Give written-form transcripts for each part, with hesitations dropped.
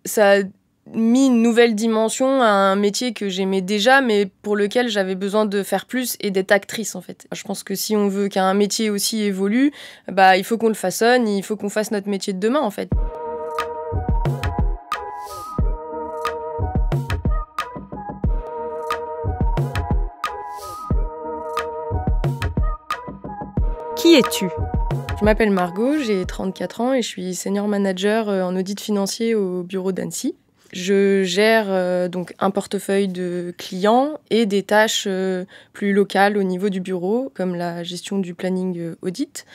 Ça a mis une nouvelle dimension à un métier que j'aimais déjà, mais pour lequel j'avais besoin de faire plus et d'être actrice, en fait. Je pense que si on veut qu'un métier aussi évolue, il faut qu'on le façonne, il faut qu'on fasse notre métier de demain, en fait. Qui es-tu ? Je m'appelle Margot, j'ai 34 ans et je suis senior manager en audit financier au bureau d'Annecy. Je gère donc un portefeuille de clients et des tâches plus locales au niveau du bureau, comme la gestion du planning audit,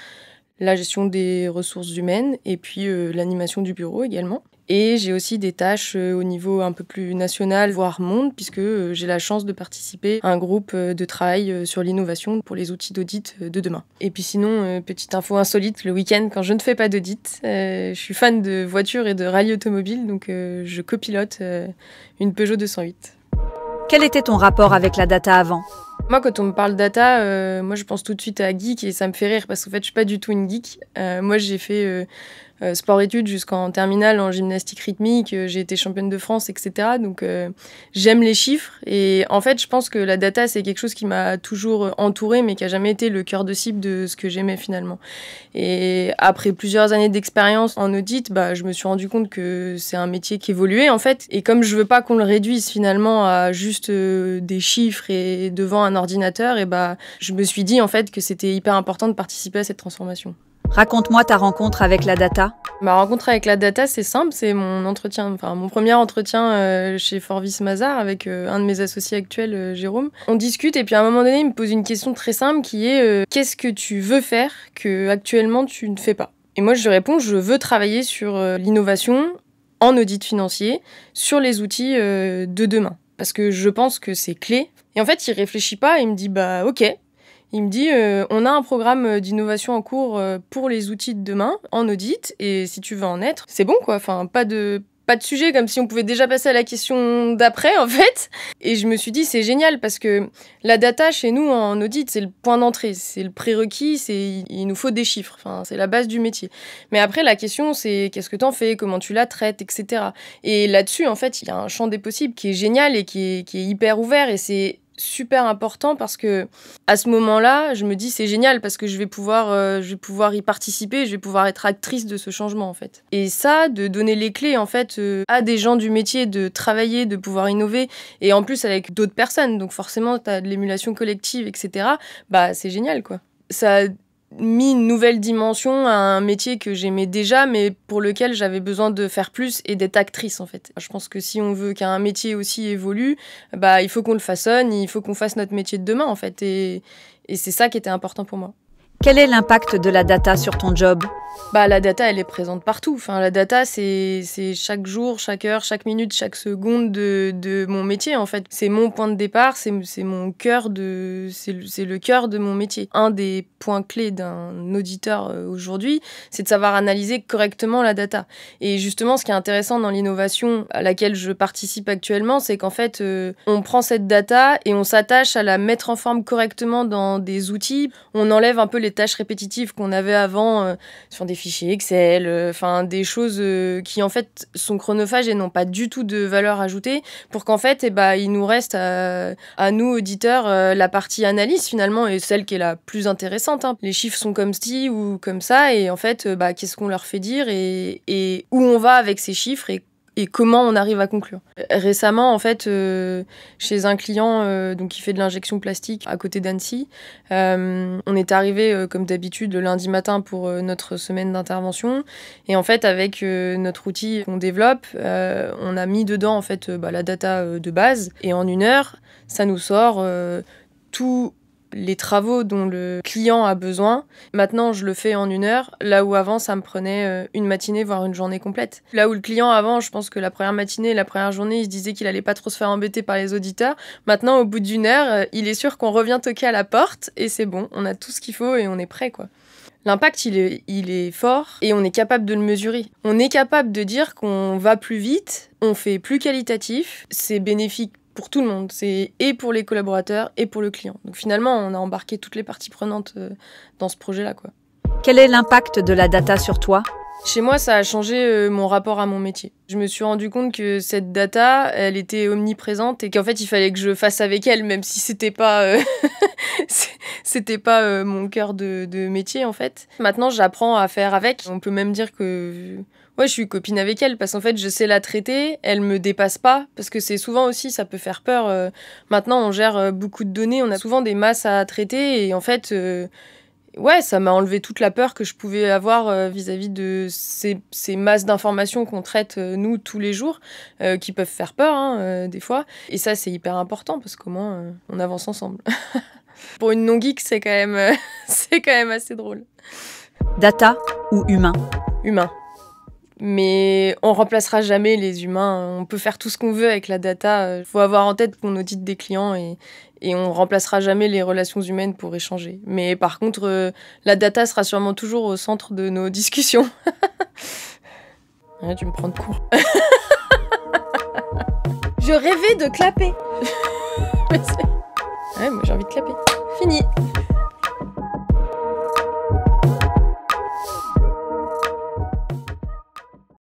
la gestion des ressources humaines et puis l'animation du bureau également. Et j'ai aussi des tâches au niveau un peu plus national, voire monde, puisque j'ai la chance de participer à un groupe de travail sur l'innovation pour les outils d'audit de demain. Et puis sinon, petite info insolite, le week-end, quand je ne fais pas d'audit, je suis fan de voitures et de rallye automobile, donc je copilote une Peugeot 208. Quel était ton rapport avec la data avant ? Moi, quand on me parle data, moi je pense tout de suite à geek et ça me fait rire parce qu'en fait, je suis pas du tout une geek. Moi, j'ai fait sport-études jusqu'en terminale en gymnastique rythmique, j'ai été championne de France, etc. Donc j'aime les chiffres et en fait, je pense que la data, c'est quelque chose qui m'a toujours entourée mais qui a jamais été le cœur de cible de ce que j'aimais finalement. Et après plusieurs années d'expérience en audit, je me suis rendu compte que c'est un métier qui évoluait en fait. Et comme je veux pas qu'on le réduise finalement à juste des chiffres et devant un ordinateur, je me suis dit en fait que c'était hyper important de participer à cette transformation. Raconte-moi ta rencontre avec la data. Ma rencontre avec la data, c'est simple, c'est mon premier entretien chez Forvis Mazars avec un de mes associés actuels, Jérôme. On discute et puis à un moment donné, il me pose une question très simple qui est qu'est-ce que tu veux faire que actuellement tu ne fais pas ? Et moi, je lui réponds, je veux travailler sur l'innovation en audit financier, sur les outils de demain. Parce que je pense que c'est clé. Et en fait, il réfléchit pas et il me dit ok. Il me dit, on a un programme d'innovation en cours pour les outils de demain, en audit, et si tu veux en être, c'est bon quoi. Enfin, pas de sujet, comme si on pouvait déjà passer à la question d'après, en fait. Et je me suis dit, c'est génial, parce que la data, chez nous, en audit, c'est le point d'entrée, c'est le prérequis, il nous faut des chiffres, enfin, c'est la base du métier. Mais après, la question, c'est qu'est-ce que t'en fais, comment tu la traites, etc. Et là-dessus, en fait, il y a un champ des possibles qui est génial et qui est hyper ouvert, et c'est super important parce que à ce moment-là, je me dis c'est génial parce que je vais pouvoir y participer, je vais pouvoir être actrice de ce changement en fait. Et ça, de donner les clés en fait à des gens du métier, de travailler, de pouvoir innover et en plus avec d'autres personnes, donc forcément t'as de l'émulation collective, etc. C'est génial quoi. Ça a mis une nouvelle dimension à un métier que j'aimais déjà, mais pour lequel j'avais besoin de faire plus et d'être actrice, en fait. Je pense que si on veut qu'un métier aussi évolue, il faut qu'on le façonne, il faut qu'on fasse notre métier de demain, en fait. Et c'est ça qui était important pour moi. Quel est l'impact de la data sur ton job ? La data, elle est présente partout. Enfin, la data, c'est chaque jour, chaque heure, chaque minute, chaque seconde de mon métier, en fait. C'est mon point de départ, c'est mon cœur c'est le cœur de mon métier. Un des points clés d'un auditeur aujourd'hui, c'est de savoir analyser correctement la data. Et justement, ce qui est intéressant dans l'innovation à laquelle je participe actuellement, c'est qu'en fait, on prend cette data et on s'attache à la mettre en forme correctement dans des outils. On enlève un peu les tâches répétitives qu'on avait avant sur des fichiers Excel, des choses qui en fait sont chronophages et n'ont pas du tout de valeur ajoutée pour qu'en fait il nous reste à nous auditeurs la partie analyse finalement et celle qui est la plus intéressante. Les chiffres sont comme ci ou comme ça et en fait qu'est-ce qu'on leur fait dire et où on va avec ces chiffres et comment on arrive à conclure. Récemment, en fait, chez un client qui fait de l'injection plastique à côté d'Annecy, on est arrivé, comme d'habitude, le lundi matin pour notre semaine d'intervention. Et en fait, avec notre outil qu'on développe, on a mis dedans en fait, la data de base. Et en 1 heure, ça nous sort tout les travaux dont le client a besoin. Maintenant, je le fais en 1 heure, là où avant, ça me prenait une matinée, voire une journée complète. Là où le client, avant, je pense que la première matinée, la première journée, il se disait qu'il allait pas trop se faire embêter par les auditeurs. Maintenant, au bout d'1 heure, il est sûr qu'on revient toquer à la porte et c'est bon, on a tout ce qu'il faut et on est prêt, quoi. L'impact, il est fort et on est capable de le mesurer. On est capable de dire qu'on va plus vite, on fait plus qualitatif, c'est bénéfique pour tout le monde, c'est et pour les collaborateurs et pour le client. Donc finalement, on a embarqué toutes les parties prenantes dans ce projet-là, quoi. Quel est l'impact de la data sur toi ? Chez moi, ça a changé mon rapport à mon métier. Je me suis rendu compte que cette data, elle était omniprésente et qu'en fait, il fallait que je fasse avec elle, même si c'était pas, mon cœur de métier, en fait. Maintenant, j'apprends à faire avec. On peut même dire que ouais, je suis copine avec elle parce qu'en fait, je sais la traiter, elle me dépasse pas parce que c'est souvent aussi, ça peut faire peur. Maintenant, on gère beaucoup de données, on a souvent des masses à traiter et en fait, ouais, ça m'a enlevé toute la peur que je pouvais avoir vis-à-vis de ces masses d'informations qu'on traite, nous, tous les jours, qui peuvent faire peur, hein, des fois. Et ça, c'est hyper important parce qu'au moins, on avance ensemble. Pour une non-geek, c'est quand même, c'est quand même assez drôle. Data ou humain? Humain. Mais on remplacera jamais les humains. On peut faire tout ce qu'on veut avec la data. Il faut avoir en tête qu'on audite des clients et on remplacera jamais les relations humaines pour échanger. Mais par contre, la data sera sûrement toujours au centre de nos discussions. Ouais, tu me prends de court. Je rêvais de clapper. Ouais, moi j'ai envie de clapper. Fini.